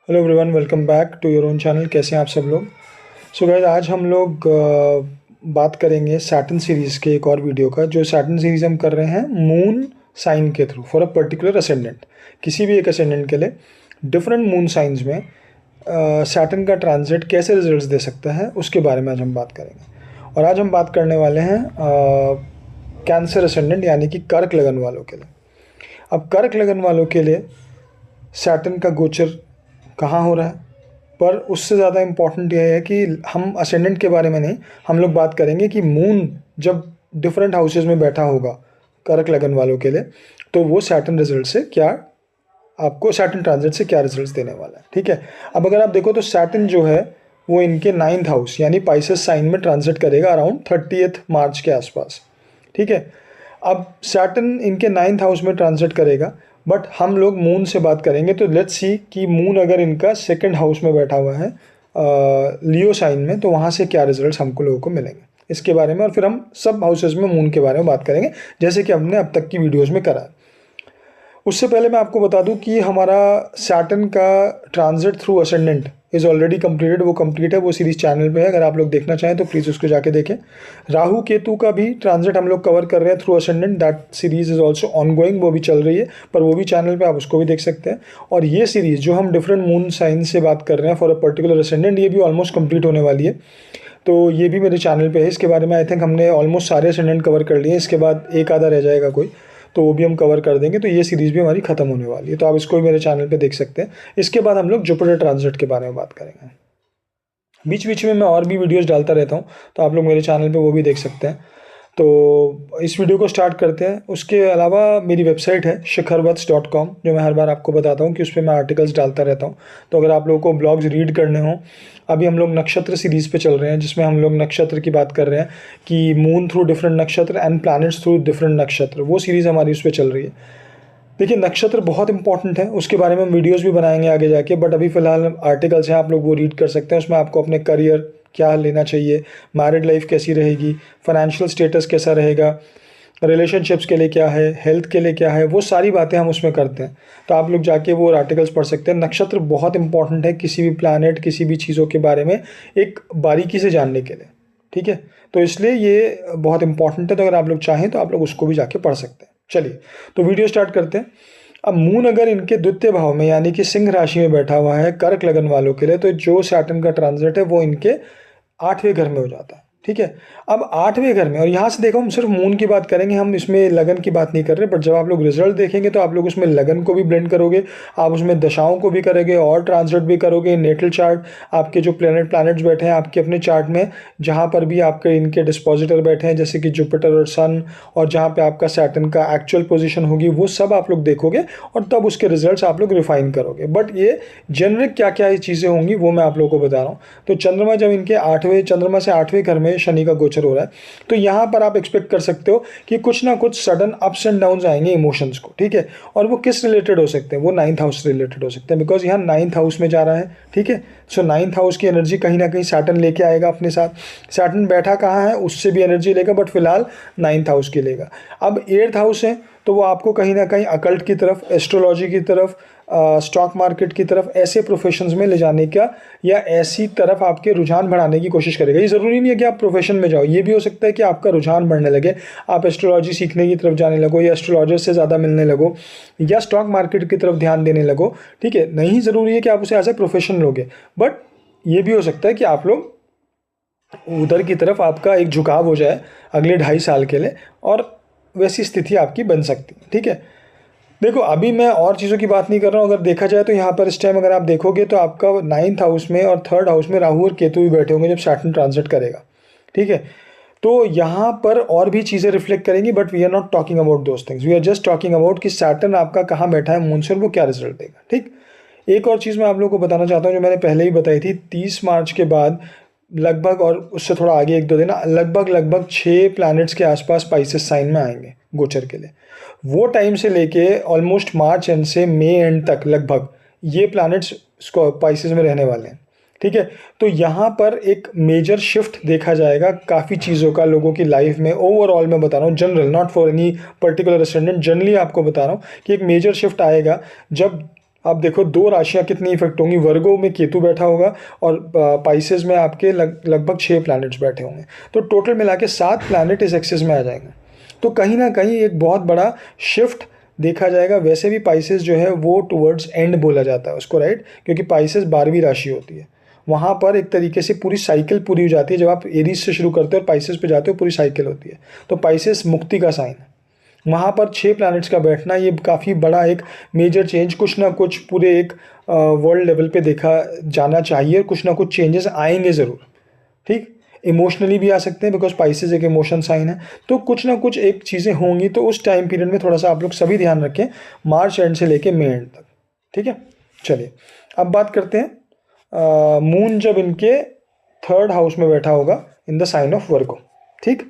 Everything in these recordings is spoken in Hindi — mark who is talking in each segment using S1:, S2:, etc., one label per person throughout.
S1: Hello everyone, welcome back to your own channel. कैसे हैं आप सब लोग। सो गाइस, आज हम लोग बात करेंगे सैटर्न सीरीज़ के एक और वीडियो का। जो सैटर्न सीरीज़ हम कर रहे हैं मून साइन के through for a particular ascendant. किसी भी एक असेंडेंट के लिए डिफरेंट मून साइंस में सैटर्न का ट्रांजिट कैसे रिजल्ट्स दे सकता है, उसके बारे में आज हम बात करेंगे। और आज हम बात करने वाले हैं कैंसर असेंडेंट यानी कि कर्क लगन वालों के लिए। अब कर्क लगन वालों के लिए सैटर्न का गोचर कहाँ हो रहा है, पर उससे ज़्यादा इम्पॉर्टेंट यह है कि हम असेंडेंट के बारे में नहीं, हम लोग बात करेंगे कि मून जब डिफरेंट हाउसेज में बैठा होगा कर्क लगन वालों के लिए, तो वो सैटर्न रिजल्ट से क्या, आपको सैटर्न ट्रांजिट से क्या रिजल्ट्स देने वाला है। ठीक है। अब अगर आप देखो तो सैटर्न जो है वो इनके 9th हाउस यानी पाइसेस साइन में ट्रांजिट करेगा अराउंड 30 मार्च के आसपास। ठीक है। अब सैटर्न इनके 9th हाउस में ट्रांजिट करेगा, बट हम लोग मून से बात करेंगे। तो लेट्स सी कि मून अगर इनका 2nd हाउस में बैठा हुआ है लियो साइन में, तो वहाँ से क्या रिजल्ट्स हमको लोगों को मिलेंगे इसके बारे में। और फिर हम सब हाउसेज में मून के बारे में बात करेंगे, जैसे कि हमने अब तक की वीडियोज़ में करा है। उससे पहले मैं आपको बता दूं कि हमारा सैटर्न का transit through ascendant is already completed. वो कंप्लीट है, वो सीरीज चैनल पे है, अगर आप लोग देखना चाहें तो प्लीज़ उसको जाके देखें। राहु केतु का भी ट्रांजिट हम लोग कवर कर रहे हैं through ascendant. That series is also on going, वो भी चल रही है, पर वो भी चैनल पे आप उसको भी देख सकते हैं। और ये सीरीज़ जो हम डिफरेंट मून साइन से बात कर रहे हैं फॉर अ पर्टिकुलर असेंडेंट, ये भी ऑलमोस्ट कंप्लीट होने वाली है। तो ये भी मेरे चैनल पे है। इसके बारे में आई थिंक हमने ऑलमोस्ट सारे असेंडेंट कवर कर लिए। इसके बाद एक आधा रह जाएगा कोई, तो वो भी हम कवर कर देंगे। तो ये सीरीज़ भी हमारी ख़त्म होने वाली है, तो आप इसको भी मेरे चैनल पे देख सकते हैं। इसके बाद हम लोग जुपिटर ट्रांजिट के बारे में बात करेंगे। बीच बीच में मैं और भी वीडियोस डालता रहता हूँ, तो आप लोग मेरे चैनल पे वो भी देख सकते हैं। तो इस वीडियो को स्टार्ट करते हैं। उसके अलावा मेरी वेबसाइट है shikharvats.com, जो मैं हर बार आपको बताता हूँ कि उस पर मैं आर्टिकल्स डालता रहता हूँ। तो अगर आप लोगों को ब्लॉग्स रीड करने हों, अभी हम लोग नक्षत्र सीरीज़ पे चल रहे हैं, जिसमें हम लोग नक्षत्र की बात कर रहे हैं कि मून थ्रू डिफरेंट नक्षत्र एंड प्लैनेट्स थ्रू डिफरेंट नक्षत्र, वो सीरीज़ हमारी उस पर चल रही है। देखिए, नक्षत्र बहुत इंपॉर्टेंट है, उसके बारे में हम वीडियोज़ भी बनाएंगे आगे जाके, बट अभी फ़िलहाल आर्टिकल्स हैं, आप लोग वो रीड कर सकते हैं। उसमें आपको अपने करियर क्या लेना चाहिए, मैरिड लाइफ कैसी रहेगी, फाइनेंशियल स्टेटस कैसा रहेगा, रिलेशनशिप्स के लिए क्या है, हेल्थ के लिए क्या है, वो सारी बातें हम उसमें करते हैं। तो आप लोग जाके वो आर्टिकल्स पढ़ सकते हैं। नक्षत्र बहुत इंपॉर्टेंट है किसी भी प्लानट, किसी भी चीज़ों के बारे में एक बारीकी से जानने के लिए। ठीक है, तो इसलिए ये बहुत इंपॉर्टेंट है। तो अगर आप लोग चाहें तो आप लोग उसको भी जाके पढ़ सकते हैं। चलिए, तो वीडियो स्टार्ट करते हैं। अब मून अगर इनके द्वितीय भाव में यानी कि सिंह राशि में बैठा हुआ है कर्क लगन वालों के लिए, तो जो सैटर्न का ट्रांजिट है वो इनके 8वें घर में हो जाता है। ठीक है। अब 8वें घर में, और यहाँ से देखो हम सिर्फ मून की बात करेंगे, हम इसमें लगन की बात नहीं कर रहे। बट जब आप लोग रिजल्ट देखेंगे तो आप लोग उसमें लगन को भी ब्लेंड करोगे, आप उसमें दशाओं को भी करोगे और ट्रांजिट भी करोगे। नेटल चार्ट, आपके जो प्लैनेट्स बैठे हैं आपके अपने चार्ट में, जहाँ पर भी आपके इनके डिस्पोजिटर बैठे हैं जैसे कि जुपिटर और सन, और जहाँ पे आपका सैटर्न का एक्चुअल पोजीशन होगी, वो सब आप लोग देखोगे और तब उसके रिजल्ट्स आप लोग रिफाइन करोगे। बट ये जेनरिक क्या क्या ये चीज़ें होंगी वो मैं आप लोगों को बता रहा हूँ। तो चंद्रमा जब इनके 8वें, चंद्रमा से 8वें घर में शनि का गोचर हो रहा है, तो यहाँ पर आप एक्सपेक्ट कर सकते हो कि कुछ ना कुछ सडन अप्स एंड डाउन्स आएंगे इमोशंस को। ठीक है। और वो किस रिलेटेड हो सकते हैं, वो 9th हाउस से रिलेटेड हो सकते हैं, बिकॉज यहाँ 9th हाउस में जा रहा है। ठीक है। सो 9th हाउस की एनर्जी कहीं ना कहीं सैटर्न लेके आएगा अपने साथ। सैटर्न बैठा कहाँ है, उससे भी एनर्जी लेगा, बट फिलहाल 9th हाउस की लेगा। अब 8th हाउस है, तो वो आपको कहीं ना कहीं अकल्ट की तरफ, एस्ट्रोलॉजी की तरफ, स्टॉक मार्केट की तरफ, ऐसे प्रोफेशंस में ले जाने का या ऐसी तरफ आपके रुझान बढ़ाने की कोशिश करेगा। ये ज़रूरी नहीं है कि आप प्रोफेशन में जाओ, ये भी हो सकता है कि आपका रुझान बढ़ने लगे, आप एस्ट्रोलॉजी सीखने की तरफ जाने लगो, या एस्ट्रोलॉजर से ज़्यादा मिलने लगो, या स्टॉक मार्केट की तरफ ध्यान देने लगो। ठीक है, नहीं ज़रूरी है कि आप उसे एज ए प्रोफेशन लोगे, बट ये भी हो सकता है कि आप लोग उधर की तरफ आपका एक झुकाव हो जाए अगले 2.5 साल के लिए, और वैसी स्थिति आपकी बन सकती है। ठीक है। देखो, अभी मैं और चीज़ों की बात नहीं कर रहा हूँ। अगर देखा जाए तो यहाँ पर इस टाइम अगर आप देखोगे तो आपका 9th हाउस में और 3rd हाउस में राहु और केतु भी बैठे होंगे जब सैटर्न ट्रांजिट करेगा। ठीक है। तो यहाँ पर और भी चीज़ें रिफ्लेक्ट करेंगी, but we are not talking about those things, we are just talking about कि सैटर्न आपका कहाँ बैठा है मून से और वो क्या रिजल्ट देगा। ठीक। एक और चीज़ मैं आप लोगों को बताना चाहता हूँ जो मैंने पहले ही बताई थी। 30 मार्च के बाद लगभग, और उससे थोड़ा आगे 1-2 दिन, लगभग 6 प्लैनेट्स के आसपास पाइसेस साइन में आएंगे गोचर के लिए। वो टाइम से लेके ऑलमोस्ट मार्च एंड से मई एंड तक लगभग ये प्लैनेट्स पाइसेस में रहने वाले हैं। ठीक है। तो यहाँ पर एक मेजर शिफ्ट देखा जाएगा काफ़ी चीज़ों का लोगों की लाइफ में। ओवरऑल मैं बता रहा हूँ, general, not for any particular ascendant, generally आपको बता रहा हूँ कि एक मेजर शिफ्ट आएगा जब आप देखो दो राशियां कितनी इफेक्ट होंगी। वर्गो में केतु बैठा होगा और पाइसेस में आपके लगभग 6 प्लैनेट्स बैठे होंगे, तो टोटल मिला के 7 प्लैनेट इस एक्सिस में आ जाएंगे। तो कहीं ना कहीं एक बहुत बड़ा शिफ्ट देखा जाएगा। वैसे भी पाइसेस जो है वो टुवर्ड्स एंड बोला जाता है उसको, राइट, क्योंकि पाइसेस 12वीं राशि होती है। वहाँ पर एक तरीके से पूरी साइकिल पूरी हो जाती है। जब आप एरीज से शुरू करते हो और पाइसेस पे जाते हो पूरी साइकिल होती है। तो पाइसेस मुक्ति का साइन है। वहाँ पर 6 प्लैनेट्स का बैठना ये काफ़ी बड़ा एक मेजर चेंज, कुछ ना कुछ पूरे एक वर्ल्ड लेवल पे देखा जाना चाहिए। कुछ ना कुछ चेंजेस आएंगे ज़रूर, ठीक। इमोशनली भी आ सकते हैं बिकॉज पाइसेस एक इमोशन साइन है। तो कुछ ना कुछ एक चीज़ें होंगी। तो उस टाइम पीरियड में थोड़ा सा आप लोग सभी ध्यान रखें, मार्च एंड से लेके मई एंड तक, ठीक है। चलिए अब बात करते हैं मून जब इनके 3rd हाउस में बैठा होगा इन द साइन ऑफ वर्गो, ठीक।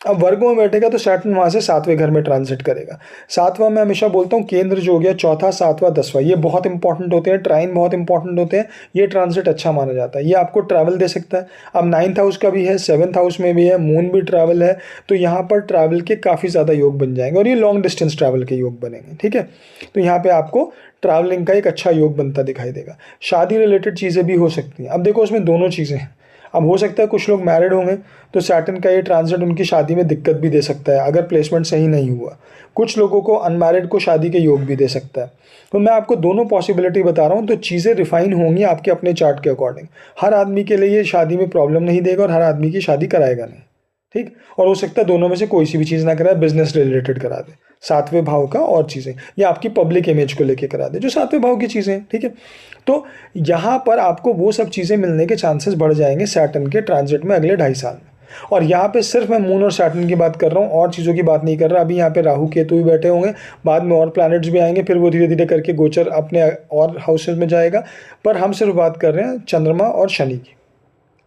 S1: अब वर्गो में बैठेगा तो सैटर्न वहाँ से 7वें घर में ट्रांजिट करेगा। 7वां मैं हमेशा बोलता हूँ केंद्र जो हो गया, चौथा, 7वां, 10वां, ये बहुत इंपॉर्टेंट होते हैं। ट्राइन बहुत इंपॉर्टेंट होते हैं। ये ट्रांजिट अच्छा माना जाता है। ये आपको ट्रैवल दे सकता है। अब 9th हाउस का भी है, 7th हाउस में भी है, मून भी ट्रैवल है। तो यहाँ पर ट्रैवल के काफ़ी ज़्यादा योग बन जाएंगे और ये लॉन्ग डिस्टेंस ट्रैवल के योग बनेंगे, ठीक है। तो यहाँ पे आपको ट्रैवलिंग का एक अच्छा योग बनता दिखाई देगा। शादी रिलेटेड चीज़ें भी हो सकती हैं। अब देखो उसमें दोनों चीज़ें हैं। अब हो सकता है कुछ लोग मैरिड होंगे तो सैटर्न का ये ट्रांजिट उनकी शादी में दिक्कत भी दे सकता है अगर प्लेसमेंट सही नहीं हुआ। कुछ लोगों को अनमैरिड को शादी के योग भी दे सकता है। तो मैं आपको दोनों पॉसिबिलिटी बता रहा हूँ। तो चीज़ें रिफाइन होंगी आपके अपने चार्ट के अकॉर्डिंग। हर आदमी के लिए ये शादी में प्रॉब्लम नहीं देगा और हर आदमी की शादी कराएगा नहीं, ठीक। और हो सकता है दोनों में से कोई सी भी चीज़ ना कराए, बिजनेस रिलेटेड करा दे 7वें भाव का और चीज़ें, या आपकी पब्लिक इमेज को लेके करा दे जो 7वें भाव की चीज़ें हैं, ठीक है। तो यहाँ पर आपको वो सब चीज़ें मिलने के चांसेस बढ़ जाएंगे सैटर्न के ट्रांजिट में अगले 2.5 साल में। और यहाँ पे सिर्फ मैं मून और सैटर्न की बात कर रहा हूँ और चीज़ों की बात नहीं कर रहा। अभी यहाँ पे राहु केतु भी बैठे होंगे, बाद में और प्लैनेट्स भी आएंगे, फिर वो धीरे धीरे करके गोचर अपने और हाउसेज में जाएगा। पर हम सिर्फ बात कर रहे हैं चंद्रमा और शनि की,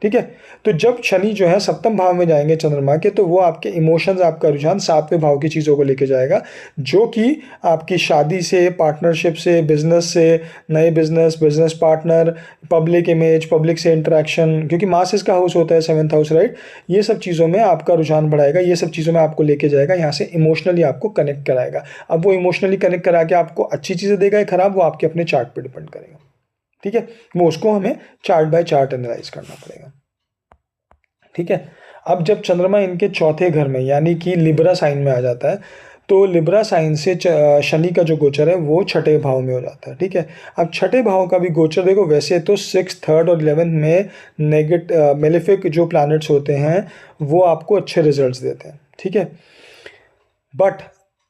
S1: ठीक है। तो जब शनि जो है 7वें भाव में जाएंगे चंद्रमा के, तो वो आपके इमोशंस, आपका रुझान 7वें भाव की चीज़ों को लेके जाएगा, जो कि आपकी शादी से, पार्टनरशिप से, बिजनेस से, नए business partner, public image, public से इंटरेक्शन, क्योंकि मासिस का हाउस होता है 7th हाउस, राइट। ये सब चीज़ों में आपका रुझान बढ़ाएगा। ये सब चीज़ों में आपको लेके जाएगा, यहाँ से इमोशनली आपको कनेक्ट कराएगा। अब वो इमोशनली कनेक्ट करा के आपको अच्छी चीज़ें देगा या खराब, वो आपके अपने चार्ट पर डिपेंड करेगा, ठीक है। वो उसको हमें चार्ट बाय चार्ट एनालाइज करना पड़ेगा, ठीक है। अब जब चंद्रमा इनके 4थे घर में यानी कि लिब्रा साइन में आ जाता है, तो लिब्रा साइन से शनि का जो गोचर है वो 6ठे भाव में हो जाता है, ठीक है। अब 6ठे भाव का भी गोचर देखो, वैसे तो 6th, 3rd और 11th में मेलेफिक जो प्लैनेट्स होते हैं वो आपको अच्छे रिजल्ट्स देते हैं, ठीक है। बट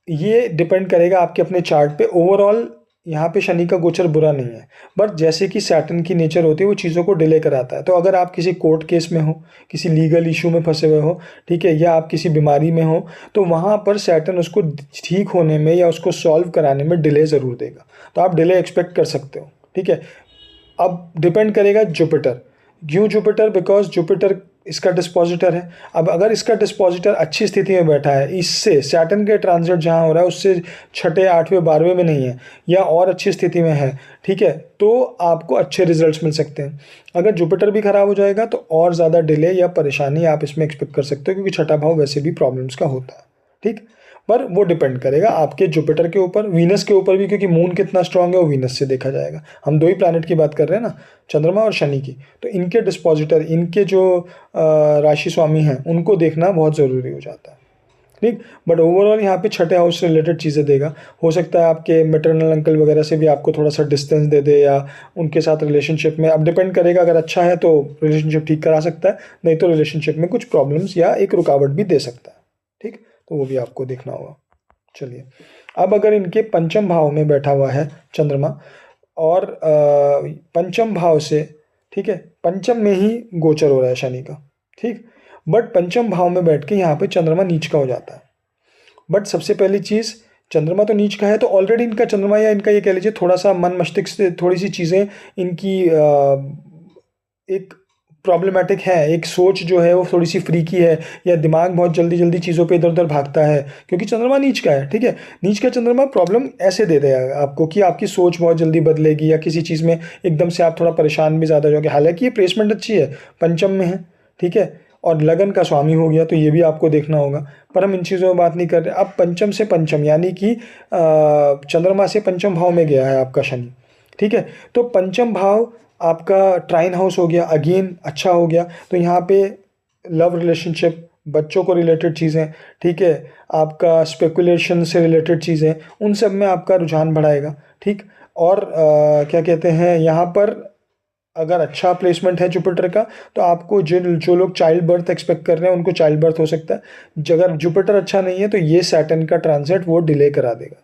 S1: ये डिपेंड करेगा आपके अपने चार्ट पे। ओवरऑल यहाँ पे शनि का गोचर बुरा नहीं है, बट जैसे कि सैटर्न की नेचर होती है वो चीज़ों को डिले कराता है। तो अगर आप किसी कोर्ट केस में हो, किसी लीगल इशू में फंसे हुए हो, ठीक है, या आप किसी बीमारी में हो, तो वहाँ पर सैटर्न उसको ठीक होने में या उसको सॉल्व कराने में डिले ज़रूर देगा। तो आप डिले एक्सपेक्ट कर सकते हो, ठीक है। अब डिपेंड करेगा जुपिटर। क्यों जुपिटर? बिकॉज जुपिटर इसका डिस्पोजिटर है। अब अगर इसका डिस्पोजिटर अच्छी स्थिति में बैठा है, इससे सैटर्न के ट्रांजिट जहाँ हो रहा है उससे 6ठे, 8वें, 12वें में नहीं है या और अच्छी स्थिति में है, ठीक है, तो आपको अच्छे रिजल्ट्स मिल सकते हैं। अगर जुपिटर भी खराब हो जाएगा तो और ज़्यादा डिले या परेशानी आप इसमें एक्सपेक्ट कर सकते हो, क्योंकि 6ठा भाव वैसे भी प्रॉब्लम्स का होता है, ठीक। पर वो डिपेंड करेगा आपके जुपिटर के ऊपर, वीनस के ऊपर भी, क्योंकि मून कितना स्ट्रांग है वो वीनस से देखा जाएगा। हम 2 ही प्लैनेट की बात कर रहे हैं ना, चंद्रमा और शनि की। तो इनके डिस्पोजिटर, इनके जो राशि स्वामी हैं उनको देखना बहुत ज़रूरी हो जाता है, ठीक। बट ओवरऑल यहाँ पे 6ठे हाउस से रिलेटेड चीज़ें देगा। हो सकता है आपके मैटरनल अंकल वगैरह से भी आपको थोड़ा सा डिस्टेंस दे दे, या उनके साथ रिलेशनशिप में, अब डिपेंड करेगा। अगर अच्छा है तो रिलेशनशिप ठीक करा सकता है, नहीं तो रिलेशनशिप में कुछ प्रॉब्लम्स या एक रुकावट भी दे सकता है, ठीक। तो वो भी आपको देखना होगा। चलिए, अब अगर इनके 5म भाव में बैठा हुआ है चंद्रमा और 5म भाव से, ठीक है, 5म में ही गोचर हो रहा है शनि का, ठीक। बट 5म भाव में बैठ के यहाँ पे चंद्रमा नीच का हो जाता है। बट सबसे पहली चीज़, चंद्रमा तो नीच का है तो ऑलरेडी इनका चंद्रमा, या इनका ये कह लीजिए थोड़ा सा मन मस्तिष्क से थोड़ी सी चीज़ें इनकी एक प्रॉब्लमेटिक है। एक सोच जो है वो थोड़ी सी फ्रीकी है, या दिमाग बहुत जल्दी जल्दी चीज़ों पे इधर उधर भागता है, क्योंकि चंद्रमा नीच का है, ठीक है। नीच का चंद्रमा प्रॉब्लम ऐसे दे देगा आपको कि आपकी सोच बहुत जल्दी बदलेगी, या किसी चीज़ में एकदम से आप थोड़ा परेशान भी ज़्यादा हो जाओगे। हालांकि ये प्लेसमेंट अच्छी है, 5म में है, ठीक है, और लगन का स्वामी हो गया, तो ये भी आपको देखना होगा। पर हम इन चीज़ों में बात नहीं कर रहे। अब 5म से 5म यानी कि चंद्रमा से 5म भाव में गया है आपका शनि, ठीक है। तो पंचम भाव आपका ट्राइन हाउस हो गया, अगेन अच्छा हो गया। तो यहाँ पे लव रिलेशनशिप, बच्चों को रिलेटेड चीज़ें, ठीक है, आपका स्पेकुलेशन से रिलेटेड चीज़ें, उन सब में आपका रुझान बढ़ाएगा। ठीक। और क्या कहते हैं, यहाँ पर अगर अच्छा प्लेसमेंट है जुपिटर का तो आपको जो लोग चाइल्ड बर्थ एक्सपेक्ट कर रहे हैं उनको चाइल्ड बर्थ हो सकता है। अगर जुपिटर अच्छा नहीं है तो ये सैटर्न का ट्रांजिट वो डिले करा देगा।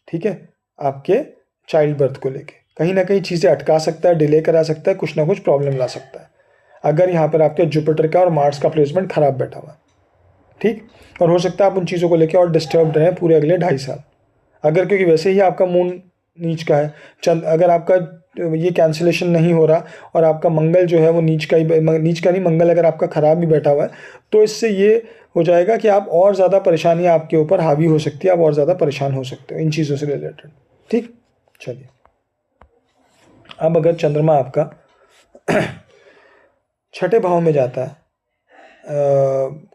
S1: ठीक है, आपके चाइल्ड बर्थ को लेके कहीं ना कहीं चीज़ें अटका सकता है, डिले करा सकता है, कुछ ना कुछ प्रॉब्लम ला सकता है अगर यहाँ पर आपके जुपिटर का और मार्स का प्लेसमेंट खराब बैठा हुआ है। ठीक। और हो सकता है आप उन चीज़ों को लेकर और डिस्टर्ब रहें पूरे अगले 2.5 साल, अगर क्योंकि वैसे ही आपका मून नीच का है। अगर आपका ये कैंसिलेशन नहीं हो रहा और आपका मंगल जो है वो नीच का नहीं, मंगल अगर आपका खराब भी बैठा हुआ है तो इससे ये हो जाएगा कि आप और ज़्यादा परेशानियाँ आपके ऊपर हावी हो सकती है, आप और ज़्यादा परेशान हो सकते हो इन चीज़ों से रिलेटेड। ठीक। चलिए, अब अगर चंद्रमा आपका छठे भाव में जाता है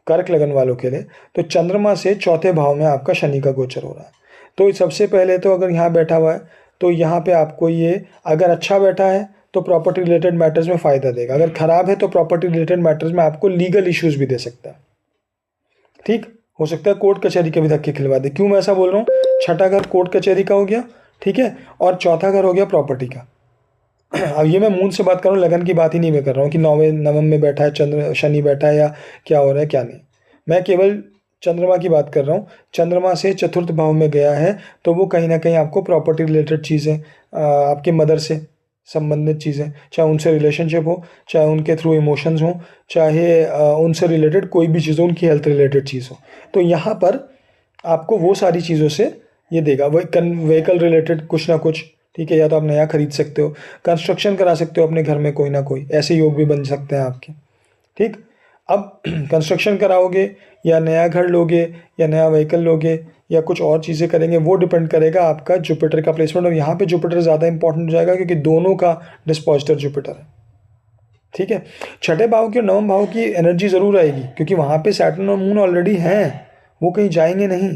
S1: कर्क लगन वालों के लिए, तो चंद्रमा से चौथे भाव में आपका शनि का गोचर हो रहा है। तो सबसे पहले तो अगर यहाँ बैठा हुआ है तो यहाँ पे आपको ये अगर अच्छा बैठा है तो प्रॉपर्टी रिलेटेड मैटर्स में फ़ायदा देगा, अगर ख़राब है तो प्रॉपर्टी रिलेटेड मैटर्स में आपको लीगल इश्यूज़ भी दे सकता है। ठीक। हो सकता है कोर्ट कचहरी के भी धक्के खिलवा दे। क्यों मैं ऐसा बोल रहा हूँ, छठा घर कोर्ट कचहरी का हो गया, ठीक है, और चौथा घर हो गया प्रॉपर्टी का। अब ये मैं मून से बात कर रहा हूँ, लगन की बात ही नहीं मैं कर रहा हूँ कि नौवें नवम में बैठा है शनि बैठा है या क्या हो रहा है क्या नहीं। मैं केवल चंद्रमा की बात कर रहा हूँ। चंद्रमा से चतुर्थ भाव में गया है तो वो कहीं ना कहीं आपको प्रॉपर्टी रिलेटेड चीज़ें, आपके मदर से संबंधित चीज़ें, चाहे उनसे रिलेशनशिप हो, चाहे उनके थ्रू इमोशंस हो, चाहे उनसे रिलेटेड कोई भी चीज़ हो, उनकी हेल्थ रिलेटेड चीज़ हो, तो यहाँ पर आपको वो सारी चीज़ों से ये देगा। व्हीकल रिलेटेड कुछ ना कुछ, ठीक है, या तो आप नया खरीद सकते हो, कंस्ट्रक्शन करा सकते हो अपने घर में, कोई ना कोई ऐसे योग भी बन सकते हैं आपके। ठीक। अब कंस्ट्रक्शन कराओगे या नया घर लोगे या नया व्हीकल लोगे या कुछ और चीज़ें करेंगे, वो डिपेंड करेगा आपका जुपिटर का प्लेसमेंट। और यहाँ पे जुपिटर ज़्यादा इंपॉर्टेंट हो जाएगा क्योंकि दोनों का डिस्पोजिटर जुपिटर है। ठीक है। छठे भाव की और नवम भाव की एनर्जी ज़रूर आएगी क्योंकि वहाँ पे सैटर्न और मून ऑलरेडी हैं, वो कहीं जाएंगे नहीं,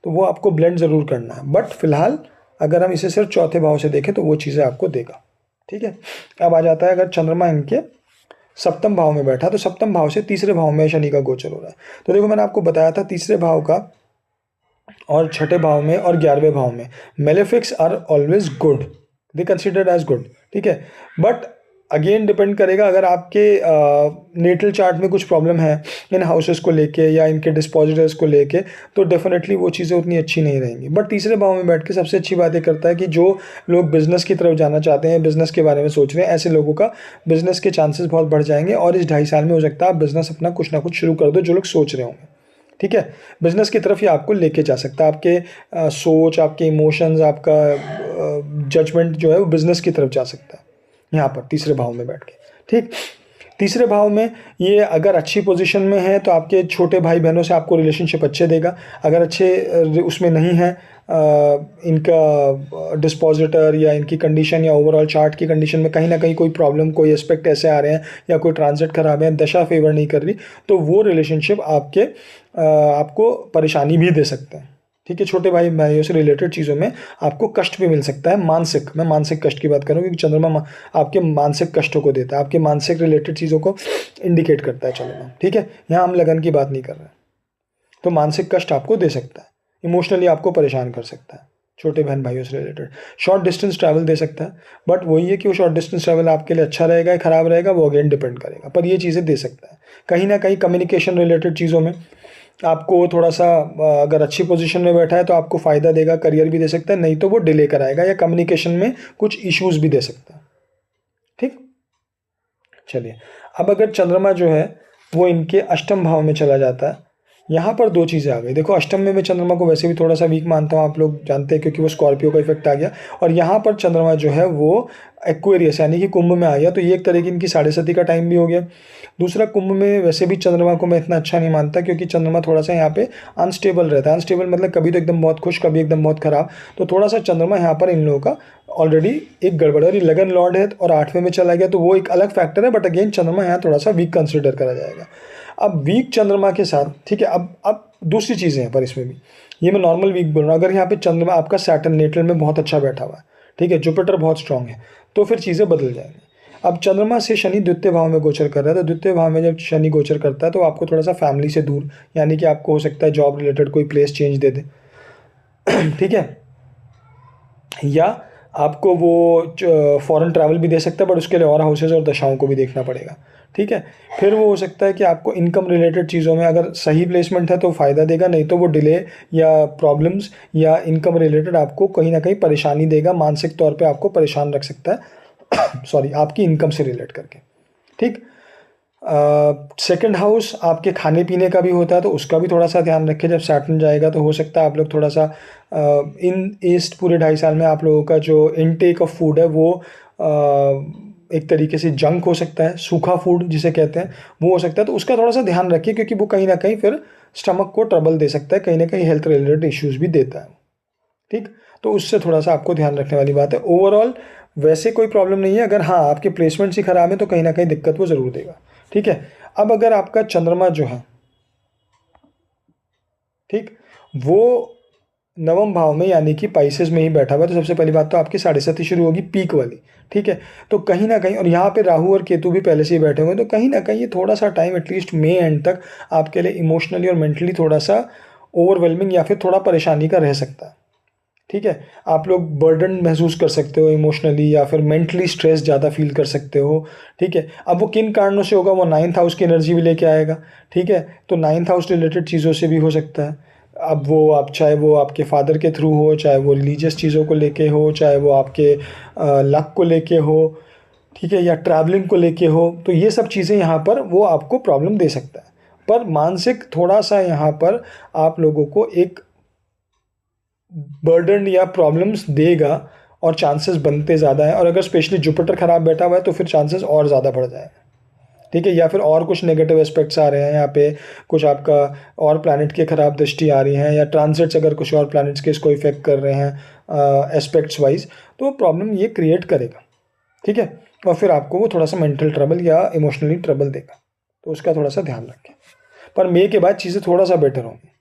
S1: तो वो आपको ब्लेंड ज़रूर करना है। बट फिलहाल अगर हम इसे सिर्फ चौथे भाव से देखें तो वो चीज़ें आपको देगा। ठीक है। अब आ जाता है अगर चंद्रमा इनके सप्तम भाव में बैठा तो सप्तम भाव से तीसरे भाव में शनि का गोचर हो रहा है। तो देखो मैंने आपको बताया था तीसरे भाव का और छठे भाव में और 11वें भाव में malefics are always good, they considered as good. ठीक है। बट अगेन डिपेंड करेगा, अगर आपके नेटल चार्ट में कुछ प्रॉब्लम है इन हाउसेस को लेके या इनके डिस्पोजिटर्स को लेके तो डेफिनेटली वो चीज़ें उतनी अच्छी नहीं रहेंगी। बट तीसरे भाव में बैठ के सबसे अच्छी बात ये करता है कि जो लोग बिज़नेस की तरफ जाना चाहते हैं, बिज़नेस के बारे में सोच रहे हैं, ऐसे लोगों का बिज़नेस के चांसेस बहुत बढ़ जाएंगे और इस 2.5 साल में हो सकता है आप बिज़नेस अपना कुछ ना कुछ शुरू कर दो, जो लोग सोच रहे होंगे। ठीक है। बिज़नेस की तरफ ये आपको लेके जा सकता है, आपके सोच, आपके इमोशंस, आपका जजमेंट जो है वो बिज़नेस की तरफ जा सकता है यहाँ पर तीसरे भाव में बैठ के। ठीक। तीसरे भाव में ये अगर अच्छी पोजीशन में है तो आपके छोटे भाई बहनों से आपको रिलेशनशिप अच्छे देगा। अगर अच्छे उसमें नहीं है इनका डिस्पोजिटर या इनकी कंडीशन या ओवरऑल चार्ट की कंडीशन में कहीं ना कहीं कोई प्रॉब्लम, कोई एस्पेक्ट ऐसे आ रहे हैं या कोई ट्रांजिट खराब है, दशा फेवर नहीं कर रही, तो वो रिलेशनशिप आपको परेशानी भी दे सकते हैं। ठीक है। छोटे भाई भाइयों से रिलेटेड चीज़ों में आपको कष्ट भी मिल सकता है, मानसिक, मैं मानसिक कष्ट की बात करूँ क्योंकि चंद्रमा आपके मानसिक कष्टों को देता है, आपके मानसिक रिलेटेड चीज़ों को इंडिकेट करता है चंद्रमा। ठीक है। यहाँ हम लगन की बात नहीं कर रहे, तो मानसिक कष्ट आपको दे सकता है, इमोशनली आपको परेशान कर सकता है, छोटे बहन भाइयों से रिलेटेड। शॉर्ट डिस्टेंस ट्रैवल दे सकता है, बट वही है कि वो शॉर्ट डिस्टेंस ट्रैवल आपके लिए अच्छा रहेगा या ख़राब रहेगा वो अगेन डिपेंड करेगा, पर ये चीज़ें दे सकता है। कहीं ना कहीं कम्युनिकेशन रिलेटेड चीज़ों में आपको थोड़ा सा, अगर अच्छी पोजीशन में बैठा है तो आपको फ़ायदा देगा, करियर भी दे सकता है, नहीं तो वो डिले कराएगा या कम्युनिकेशन में कुछ इश्यूज़ भी दे सकता है। ठीक। चलिए, अब अगर चंद्रमा जो है वो इनके अष्टम भाव में चला जाता है, यहाँ पर दो चीज़ें आ गई। देखो अष्टम में मैं चंद्रमा को वैसे भी थोड़ा सा वीक मानता हूँ, आप लोग जानते हैं क्योंकि वो स्कॉर्पियो का इफेक्ट आ गया, और यहाँ पर चंद्रमा जो है वो एक्वेरियस यानी कि कुंभ में आ गया, तो ये एक तरह की इनकी 7:30 का टाइम भी हो गया। दूसरा, कुंभ में वैसे भी चंद्रमा को मैं इतना अच्छा नहीं मानता क्योंकि चंद्रमा थोड़ा सा यहाँ पे अनस्टेबल रहता है। अनस्टेबल मतलब कभी तो एकदम बहुत खुश, कभी एकदम बहुत ख़राब, तो थोड़ा सा चंद्रमा यहाँ पर इन लोगों का ऑलरेडी एक गड़बड़ है। लगन लॉर्ड है और 8वें में चला गया तो वो एक अलग फैक्टर है, बट अगेन चंद्रमा यहाँ थोड़ा सा वीक कंसिडर करा जाएगा। अब वीक चंद्रमा के साथ, ठीक है, अब दूसरी चीज़ें हैं पर इसमें भी, ये मैं नॉर्मल वीक बोल रहा हूँ। अगर यहाँ पे चंद्रमा आपका सैटर्न नेटल में बहुत अच्छा बैठा हुआ है, ठीक है, जुपिटर बहुत स्ट्रांग है, तो फिर चीज़ें बदल जाएंगी। अब चंद्रमा से शनि द्वितीय भाव में गोचर कर रहा है, तो द्वितीय भाव में जब शनि गोचर करता है तो आपको थोड़ा सा फैमिली से दूर, यानी कि आपको हो सकता है जॉब रिलेटेड कोई प्लेस चेंज दे दे, ठीक है, या आपको वो फॉरेन ट्रैवल भी दे सकता है, बट उसके लिए और हाउसेज और दशाओं को भी देखना पड़ेगा, ठीक है। फिर वो हो सकता है कि आपको इनकम रिलेटेड चीज़ों में अगर सही प्लेसमेंट है तो फ़ायदा देगा, नहीं तो वो डिले या प्रॉब्लम्स या इनकम रिलेटेड आपको कहीं ना कहीं परेशानी देगा, मानसिक तौर पे आपको परेशान रख सकता है सॉरी, आपकी इनकम से रिलेट करके, ठीक। सेकंड हाउस आपके खाने पीने का भी होता है, तो उसका भी थोड़ा सा ध्यान रखें। जब सैटर्न जाएगा तो हो सकता है आप लोग थोड़ा सा इन ईस्ट पूरे 2.5 साल में आप लोगों का जो इनटेक ऑफ फूड है वो एक तरीके से जंक हो सकता है, सूखा फूड जिसे कहते हैं वो हो सकता है, तो उसका थोड़ा सा ध्यान रखिए, क्योंकि वो कहीं ना कहीं फिर स्टमक को ट्रबल दे सकता है, कहीं ना कहीं हेल्थ रिलेटेड इश्यूज भी देता है, ठीक। तो उससे थोड़ा सा आपको ध्यान रखने वाली बात है। ओवरऑल वैसे कोई प्रॉब्लम नहीं है, अगर हाँ आपके प्लेसमेंट्स ही खराब है तो कहीं ना कहीं दिक्कत वो ज़रूर देगा, ठीक है। अब अगर आपका चंद्रमा जो है, ठीक, वो नवम भाव में यानी कि पाइसेस में ही बैठा हुआ है, तो सबसे पहली बात तो आपकी 7.5 शुरू होगी पीक वाली, ठीक है। तो कहीं ना कहीं, और यहाँ पे राहु और केतु भी पहले से ही बैठे हुए हैं, तो कहीं ना कहीं ये थोड़ा सा टाइम एटलीस्ट मई एंड तक आपके लिए इमोशनली और मेंटली थोड़ा सा ओवरवेलमिंग या फिर थोड़ा परेशानी का रह सकता है, ठीक है। आप लोग बर्डन महसूस कर सकते हो इमोशनली, या फिर मेंटली स्ट्रेस ज़्यादा फील कर सकते हो, ठीक है। अब वो किन कारणों से होगा, वो 9th हाउस की एनर्जी भी लेके आएगा, ठीक है। तो 9th हाउस रिलेटेड चीज़ों से भी हो सकता है। अब वो आप चाहे वो आपके फादर के थ्रू हो, चाहे वो रिलीजियस चीज़ों को लेके हो, चाहे वो आपके लक को लेके हो, ठीक है, या ट्रैवलिंग को लेके हो, तो ये सब चीज़ें यहाँ पर वो आपको प्रॉब्लम दे सकता है। पर मानसिक थोड़ा सा यहाँ पर आप लोगों को एक बर्डन या प्रॉब्लम्स देगा, और चांसेस बनते ज़्यादा हैं, और अगर स्पेशली जुपिटर खराब बैठा हुआ है तो फिर चांसेस और ज़्यादा बढ़ जाएंगे, ठीक है। या फिर और कुछ नेगेटिव एस्पेक्ट्स आ रहे हैं यहाँ पे, कुछ आपका और प्लैनेट के खराब दृष्टि आ रही हैं, या ट्रांजिट्स अगर कुछ और प्लैनेट्स के इसको इफेक्ट कर रहे हैं एस्पेक्ट्स वाइज, तो प्रॉब्लम ये क्रिएट करेगा, ठीक है। और फिर आपको वो थोड़ा सा मेंटल ट्रबल या इमोशनली ट्रबल देगा, तो उसका थोड़ा सा ध्यान रखें। पर मई के बाद चीज़ें थोड़ा सा बेटर होंगी।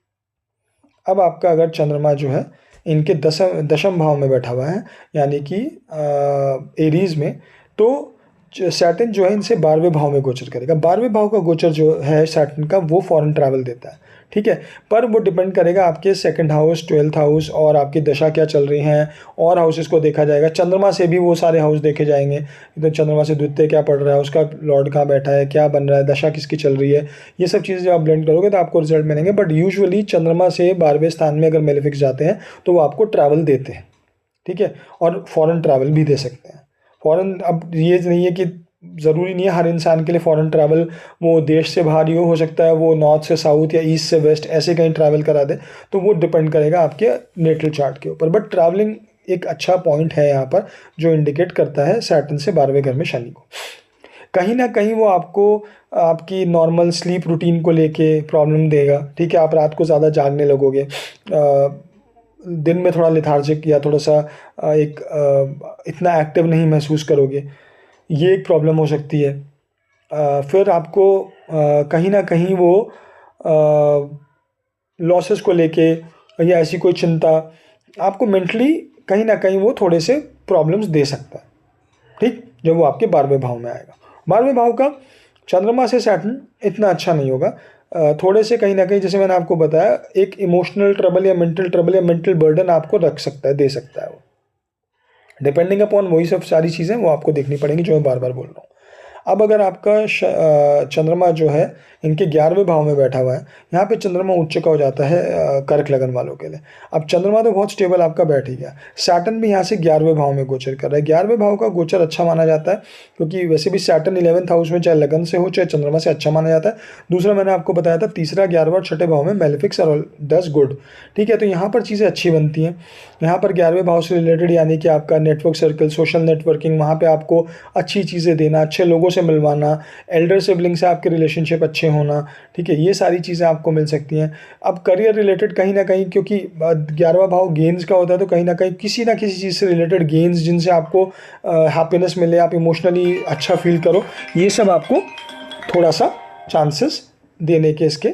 S1: अब आपका अगर चंद्रमा जो है इनके दशम भाव में बैठा हुआ है, यानी कि एरीज में, तो सैटर्न जो है इनसे 12वें भाव में गोचर करेगा। 12वें भाव का गोचर जो है सैटर्न का, वो फॉरेन ट्रैवल देता है, ठीक है। पर वो डिपेंड करेगा आपके सेकंड हाउस, 12th हाउस और आपकी दशा क्या चल रही हैं, और हाउसेस को देखा जाएगा। चंद्रमा से भी वो सारे हाउस देखे जाएंगे, तो चंद्रमा से द्वितीय क्या पड़ रहा है, उसका लॉर्ड कहाँ बैठा है, क्या बन रहा है, दशा किसकी चल रही है, ये सब चीज़ें जब आप ब्लेंड करोगे तो आपको रिजल्ट मिलेंगे। बट यूजुअली चंद्रमा से 12वें स्थान में अगर मेलेफिक्स जाते हैं तो वो आपको ट्रैवल देते हैं, ठीक है, और फॉरेन ट्रैवल भी दे सकते हैं। फॉरेन, अब ये नहीं है कि ज़रूरी नहीं है हर इंसान के लिए फॉरेन ट्रैवल वो देश से बाहर ही हो सकता है वो नॉर्थ से साउथ या ईस्ट से वेस्ट ऐसे कहीं ट्रैवल करा दे, तो वो डिपेंड करेगा आपके नेटल चार्ट के ऊपर। बट ट्रैवलिंग एक अच्छा पॉइंट है यहाँ पर, जो इंडिकेट करता है सैटर्न से 12वें घर में शनि को। कहीं ना कहीं वो आपको आपकी नॉर्मल स्लीप रूटीन को लेके प्रॉब्लम देगा, ठीक है। आप रात को ज़्यादा जागने लगोगे, दिन में थोड़ा लिथार्जिक या थोड़ा सा इतना एक्टिव नहीं महसूस करोगे, ये एक प्रॉब्लम हो सकती है। फिर आपको कहीं ना कहीं वो लॉसेस को लेके या ऐसी कोई चिंता आपको मेंटली कहीं ना कहीं वो थोड़े से प्रॉब्लम्स दे सकता है, ठीक, जब वो आपके 12वें भाव में आएगा। 12वें भाव का चंद्रमा से सैटर्न इतना अच्छा नहीं होगा, थोड़े से कहीं ना कहीं जैसे मैंने आपको बताया एक इमोशनल ट्रबल या मेंटल बर्डन आपको रख सकता है, दे सकता है वो, डिपेंडिंग अपॉन वही सब सारी चीज़ें वो आपको देखनी पड़ेंगी जो मैं बार बार बोल रहा हूँ। अब अगर आपका चंद्रमा जो है इनके 11वें भाव में बैठा हुआ है, यहाँ पे चंद्रमा उच्च का हो जाता है कर्क लगन वालों के लिए। अब चंद्रमा तो बहुत स्टेबल आपका बैठ ही गया, सैटर्न भी यहाँ से 11वें भाव में गोचर कर रहा है। 11वें भाव का गोचर अच्छा माना जाता है, क्योंकि वैसे भी सैटर्न 11th हाउस में चाहे लगन से हो चाहे चंद्रमा से अच्छा माना जाता है। दूसरा मैंने आपको बताया था तीसरा 11वां और छठे भाव में मेलेफिक्स और डज गुड, ठीक है। तो यहाँ पर चीज़ें अच्छी बनती हैं। यहाँ पर 11वें भाव से रिलेटेड यानी कि आपका नेटवर्क सर्कल, सोशल नेटवर्किंग, वहाँ पे आपको अच्छी चीज़ें देना, अच्छे लोगों से मिलवाना, एल्डर सिबलिंग से आपके रिलेशनशिप अच्छे होना, ठीक है, ये सारी चीज़ें आपको मिल सकती हैं। अब करियर रिलेटेड कहीं ना कहीं, क्योंकि 11वां भाव गेंस का होता है, तो कहीं ना किसी चीज़ से रिलेटेड गेंस जिनसे आपको हैप्पीनेस मिले, आप इमोशनली अच्छा फील करो, ये सब आपको थोड़ा सा चांसेस देने के इसके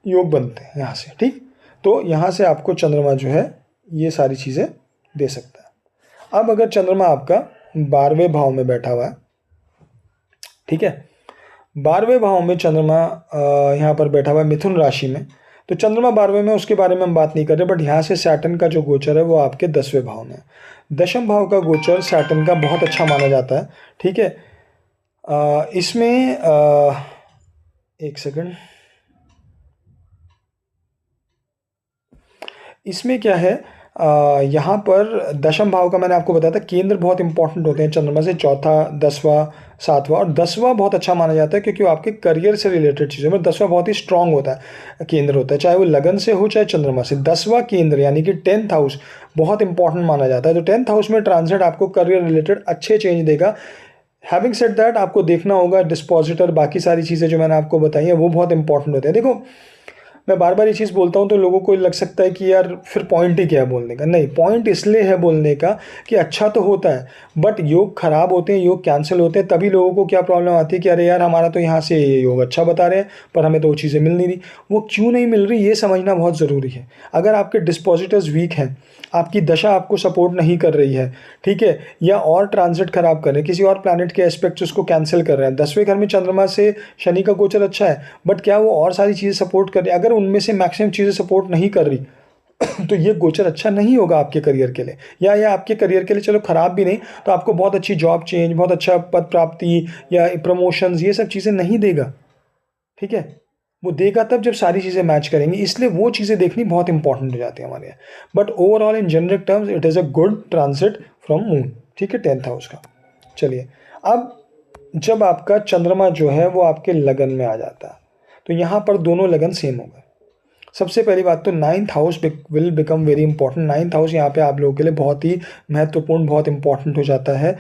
S1: योग बनते हैं यहाँ से, ठीक। तो यहाँ से आपको चंद्रमा जो है ये सारी चीज़ें दे सकता है। अब अगर चंद्रमा आपका 12वें भाव में बैठा हुआ है, ठीक है, 12वें भाव में चंद्रमा यहाँ पर बैठा हुआ है मिथुन राशि में, तो चंद्रमा 12वें में, उसके बारे में हम बात नहीं कर रहे, बट यहाँ से सैटर्न का जो गोचर है वो आपके 10वें भाव में है। 10वें भाव का गोचर सैटर्न का बहुत अच्छा माना जाता है, ठीक है। इसमें एक सेकंड, इसमें क्या है, यहाँ पर दशम भाव का मैंने आपको बताया था, केंद्र बहुत इंपॉर्टेंट होते हैं चंद्रमा से, चौथा, 10वां, 7वां, और 10वां बहुत अच्छा माना जाता है क्योंकि वो आपके करियर से रिलेटेड चीज़ों में 10वां बहुत ही स्ट्रांग होता है, केंद्र होता है, चाहे वो लगन से हो चाहे चंद्रमा से। 10वां केंद्र यानी कि 10th हाउस बहुत इंपॉर्टेंट माना जाता है, तो 10th हाउस में ट्रांजिट आपको करियर रिलेटेड अच्छे चेंज देगा। हैविंग सेड दैट, आपको देखना होगा डिस्पोजिटर, बाकी सारी चीज़ें जो मैंने आपको बताई हैं वो बहुत इंपॉर्टेंट होते हैं। देखो, मैं बार बार ये चीज़ बोलता हूँ तो लोगों को लग सकता है कि यार फिर पॉइंट ही क्या है बोलने का। नहीं, पॉइंट इसलिए है बोलने का कि अच्छा तो होता है, बट योग खराब होते हैं, योग कैंसिल होते हैं, तभी लोगों को क्या प्रॉब्लम आती है कि अरे यार हमारा तो यहाँ से योग अच्छा बता रहे हैं पर हमें तो वो चीज़ें मिल नहीं रही। वो क्यों नहीं मिल रही ये समझना बहुत ज़रूरी है। अगर आपके डिस्पोजिटर्स वीक हैं, आपकी दशा आपको सपोर्ट नहीं कर रही है, ठीक है, या और ट्रांजिट खराब कर रहे हैं, किसी और प्लैनेट के एस्पेक्ट्स उसको कैंसिल कर रहे हैं। 10वें घर में चंद्रमा से शनि का गोचर अच्छा है, बट क्या वो और सारी चीज़ें सपोर्ट कर रही है? अगर उनमें से मैक्सिमम चीज़ें सपोर्ट नहीं कर रही तो ये गोचर अच्छा नहीं होगा आपके करियर के लिए, या आपके करियर के लिए चलो खराब भी नहीं तो आपको बहुत अच्छी जॉब चेंज, बहुत अच्छा पद प्राप्ति या प्रमोशंस, ये सब चीज़ें नहीं देगा, ठीक है। वो देगा तब जब सारी चीज़ें मैच करेंगी, इसलिए वो चीज़ें देखनी बहुत इंपॉर्टेंट हो जाती है हमारे यहाँ। But overall in general terms it is a good transit from moon, ठीक है, 10th हाउस का। चलिए, अब जब आपका चंद्रमा जो है वो आपके लगन में आ जाता है तो यहाँ पर दोनों लगन सेम होगा। सबसे पहली बात तो 9th house will become very important. 9th house यहाँ पे आप लोगों के लिए बहुत ही महत्वपूर्ण, बहुत इंपॉर्टेंट हो जाता है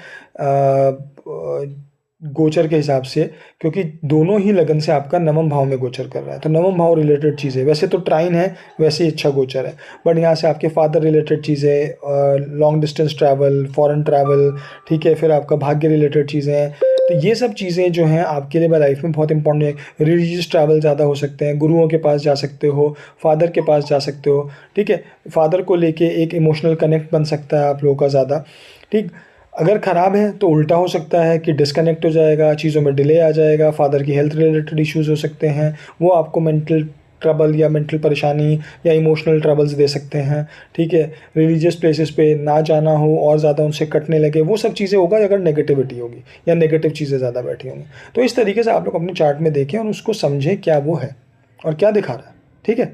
S1: गोचर के हिसाब से, क्योंकि दोनों ही लगन से आपका 9वें भाव में गोचर कर रहा है। तो 9वें भाव रिलेटेड चीज़ें, वैसे तो ट्राइन है, वैसे ही अच्छा गोचर है, बट यहाँ से आपके फादर रिलेटेड चीज़ें, long distance travel, foreign travel, ठीक है, फिर आपका भाग्य रिलेटेड चीज़ें हैं। तो ये सब चीज़ें जो हैं आपके लिए लाइफ में बहुत इंपॉर्टेंट है। रिलीजियस ट्रैवल ज़्यादा हो सकते हैं, गुरुओं के पास जा सकते हो, फादर के पास जा सकते हो, ठीक है, फादर को लेके एक इमोशनल कनेक्ट बन सकता है आप लोगों का ज़्यादा, ठीक। अगर ख़राब है तो उल्टा हो सकता है कि डिस्कनेक्ट हो जाएगा, चीज़ों में डिले आ जाएगा, फादर की हेल्थ रिलेटेड इश्यूज़ हो सकते हैं, वो आपको मेंटल ट्रबल या मेंटल परेशानी या इमोशनल ट्रबल्स दे सकते हैं, ठीक है। रिलीजियस प्लेसेस पे ना जाना हो और ज़्यादा उनसे कटने लगे, वो सब चीज़ें होगा अगर नेगेटिविटी होगी या नेगेटिव चीज़ें ज़्यादा बैठी होंगी। तो इस तरीके से आप लोग अपने चार्ट में देखें और उसको समझें क्या वो है और क्या दिखा रहा है, ठीक है।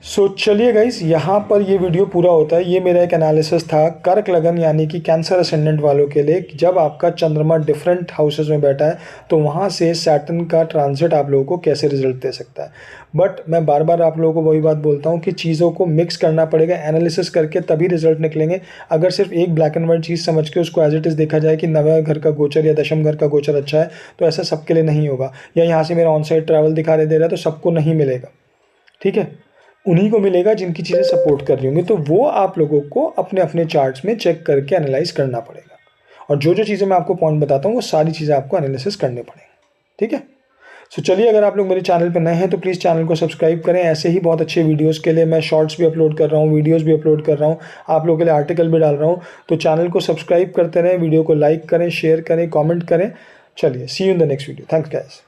S1: सो चलिए गाइस, यहाँ पर ये वीडियो पूरा होता है। ये मेरा एक एनालिसिस था कर्क लगन यानी कि कैंसर असेंडेंट वालों के लिए। जब आपका चंद्रमा डिफरेंट हाउसेस में बैठा है तो वहाँ से सैटर्न का ट्रांजिट आप लोगों को कैसे रिजल्ट दे सकता है। बट मैं बार बार आप लोगों को वही बात बोलता हूँ कि चीज़ों को मिक्स करना पड़ेगा, एनालिसिस करके तभी रिजल्ट निकलेंगे। अगर सिर्फ एक ब्लैक एंड वाइट चीज़ समझ के उसको एज इट इज़ देखा जाए कि 9वें घर का गोचर या 10वें घर का गोचर अच्छा है, तो ऐसा सबके लिए नहीं होगा। या यहाँ से मेरा ऑन साइड ट्रैवल दिखा दे रहा है तो सबको नहीं मिलेगा, ठीक है, उन्हीं को मिलेगा जिनकी चीज़ें सपोर्ट कर रही होंगी। तो वो आप लोगों को अपने अपने चार्ट्स में चेक करके एनालाइज करना पड़ेगा, और जो जो चीज़ें मैं आपको पॉइंट बताता हूँ वो सारी चीज़ें आपको एनालिसिस करने पड़ेंगी, ठीक है। सो चलिए, अगर आप लोग मेरे चैनल पर नए हैं तो प्लीज़ चैनल को सब्सक्राइब करें। ऐसे ही बहुत अच्छे वीडियोस के लिए मैं शॉर्ट्स भी अपलोड कर रहा हूँ, वीडियोस भी अपलोड कर रहा हूँ, आप लोगों के लिए आर्टिकल भी डाल रहा हूँ। तो चैनल को सब्सक्राइब करते रहें, वीडियो को लाइक करें, शेयर करें, कमेंट करें। चलिए, see you in the next video. Thanks guys.